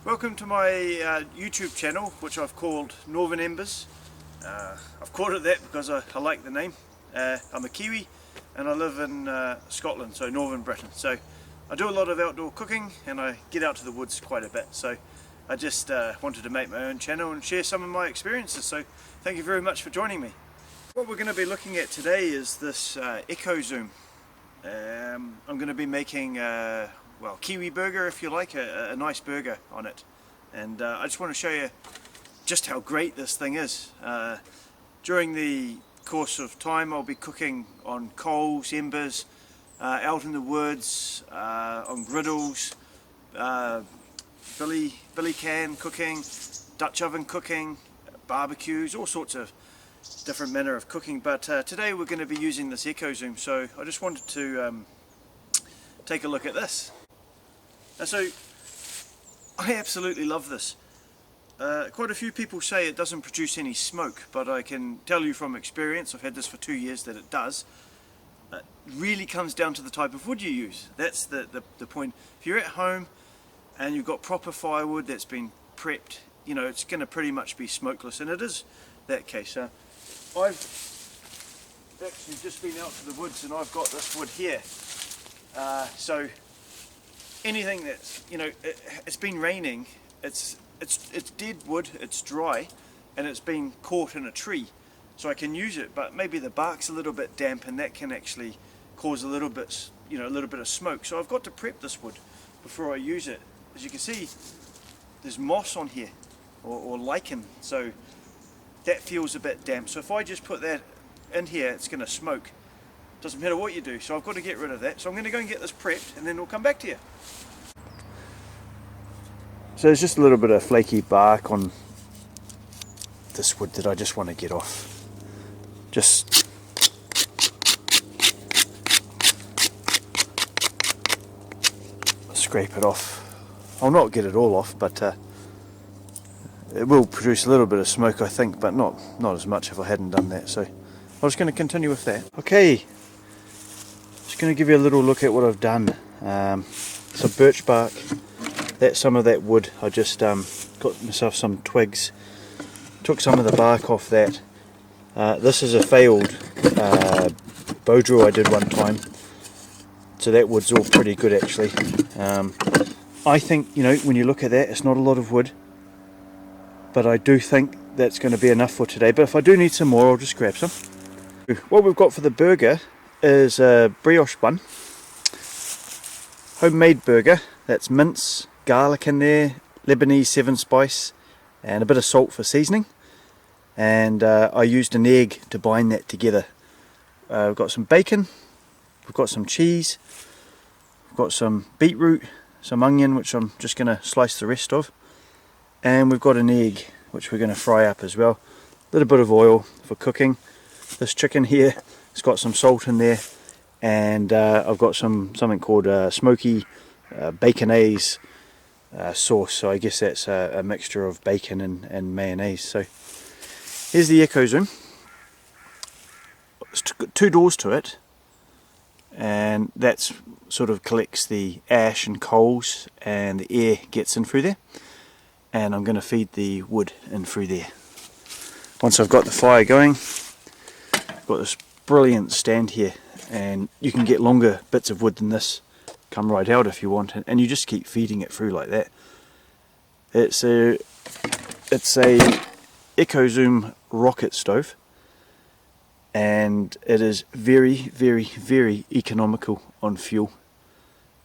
Welcome to my YouTube channel, which I've called Northern Embers. I've called it that because I like the name. I'm a Kiwi and I live in Scotland, so Northern Britain. So I do a lot of outdoor cooking and I get out to the woods quite a bit. So I just wanted to make my own channel and share some of my experiences. So thank you very much for joining me. What we're going to be looking at today is this EcoZoom. I'm going to be making well, Kiwi burger, if you like, a nice burger on it, and I just want to show you just how great this thing is. During the course of time I'll be cooking on coals, embers, out in the woods, on griddles, billy can cooking, Dutch oven cooking, barbecues, all sorts of different manner of cooking, but today we're going to be using this EcoZoom, so I just wanted to take a look at this. And so I absolutely love this. Quite a few people say it doesn't produce any smoke, but I can tell you from experience, I've had this for 2 years, that it does. It really comes down to the type of wood you use. That's the point. If you're at home and you've got proper firewood that's been prepped, you know, it's going to pretty much be smokeless, and it is that case. I've actually just been out to the woods and I've got this wood here. So anything that's, you know, it's been raining, it's dead wood, it's dry, and it's been caught in a tree, so I can use it, but maybe the bark's a little bit damp and that can actually cause a little bit, you know, a little bit of smoke. So I've got to prep this wood before I use it. As you can see, there's moss on here, or lichen, so that feels a bit damp. So if I just put that in here, it's going to smoke. Doesn't matter what you do, so I've got to get rid of that. So I'm going to go and get this prepped and then we'll come back to you. So there's just a little bit of flaky bark on this wood that I just want to get off. Just scrape it off. I'll not get it all off, but it will produce a little bit of smoke, I think, but not as much if I hadn't done that. So I'm just going to continue with that. Okay. Just going to give you a little look at what I've done. Some birch bark, that's some of that wood. I just got myself some twigs, took some of the bark off that. This is a failed bow drill I did one time, so that wood's all pretty good actually. I think, you know, when you look at that, it's not a lot of wood, but I do think that's going to be enough for today. But if I do need some more, I'll just grab some. What we've got for the burger is a brioche bun, homemade burger. That's mince, garlic in there, Lebanese 7 spice, and a bit of salt for seasoning. And I used an egg to bind that together. We've got some bacon, we've got some cheese, we've got some beetroot, some onion, which I'm just going to slice the rest of, and we've got an egg which we're going to fry up as well. A little bit of oil for cooking. This chicken here, it's got some salt in there, and I've got something called smoky baconaise sauce, so I guess that's a mixture of bacon and mayonnaise. So here's the EcoZoom. It's got 2 doors to it, and that's sort of collects the ash and coals, and the air gets in through there, and I'm going to feed the wood in through there. Once I've got the fire going, I've got this brilliant stand here, and you can get longer bits of wood than this come right out if you want, and you just keep feeding it through like that. It's a EcoZoom rocket stove, and it is very, very, very economical on fuel.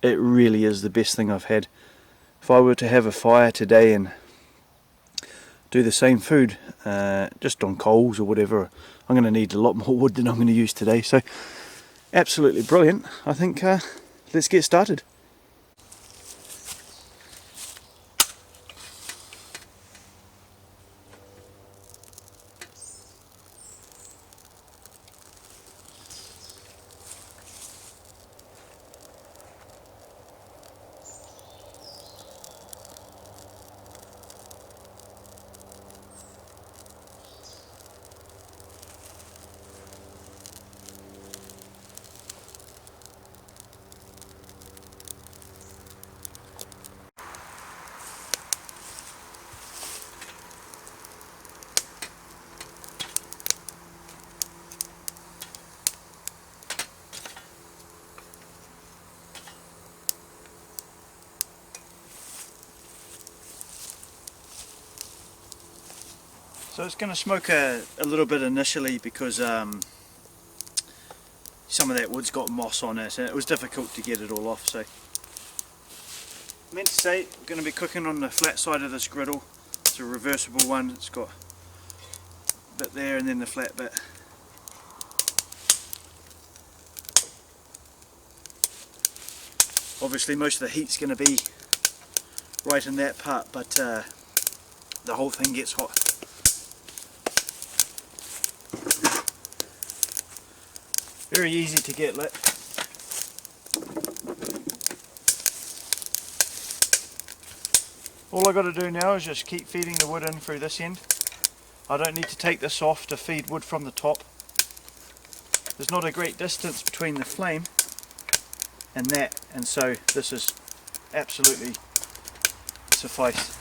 It really is the best thing I've had. If I were to have a fire today and do the same food just on coals or whatever, I'm going to need a lot more wood than I'm going to use today. So absolutely brilliant. I think let's get started. So it's going to smoke a little bit initially because some of that wood's got moss on it and it was difficult to get it all off. So I meant to say we're going to be cooking on the flat side of this griddle. It's a reversible one, it's got a bit there and then the flat bit. Obviously most of the heat's going to be right in that part, but the whole thing gets hot. Very easy to get lit. All I got to do now is just keep feeding the wood in through this end. I don't need to take this off to feed wood from the top. There's not a great distance between the flame and that, and so this is absolutely suffice.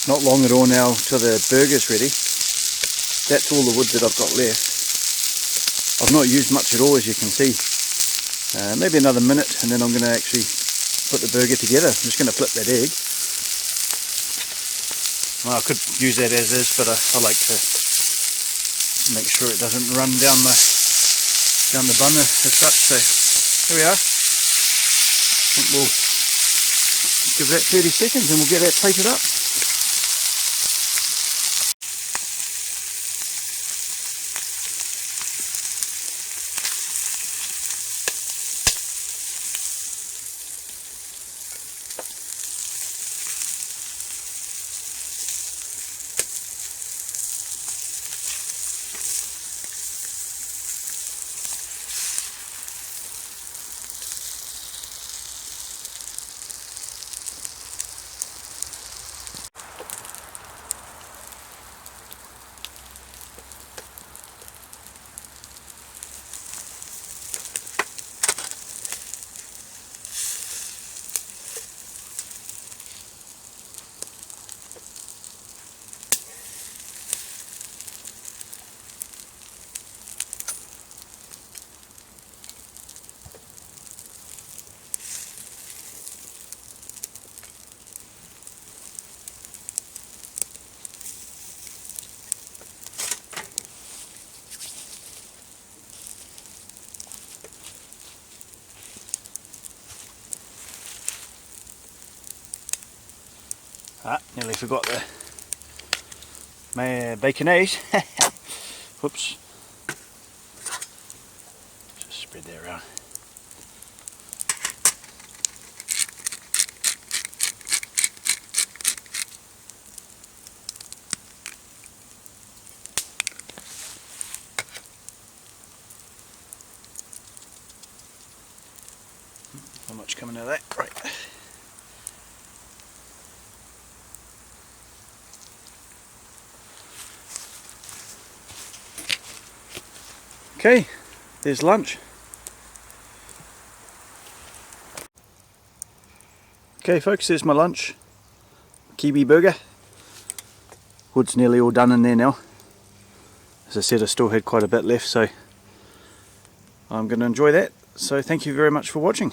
Not long at all now till the burger's ready. That's all the wood that I've got left. I've not used much at all, as you can see. Maybe another minute and then I'm going to actually put the burger together. I'm just going to flip that egg. Well, I could use that as is, but I like to make sure it doesn't run down the bun as such. So here we are. I think we'll give that 30 seconds and we'll get that plated up. Nearly forgot the baconese. Whoops. Just spread that around. Not much coming out of that. Right. Okay, there's lunch. Okay folks, there's my lunch. Kiwi burger. Wood's nearly all done in there now. As I said, I still had quite a bit left, so I'm going to enjoy that. So thank you very much for watching.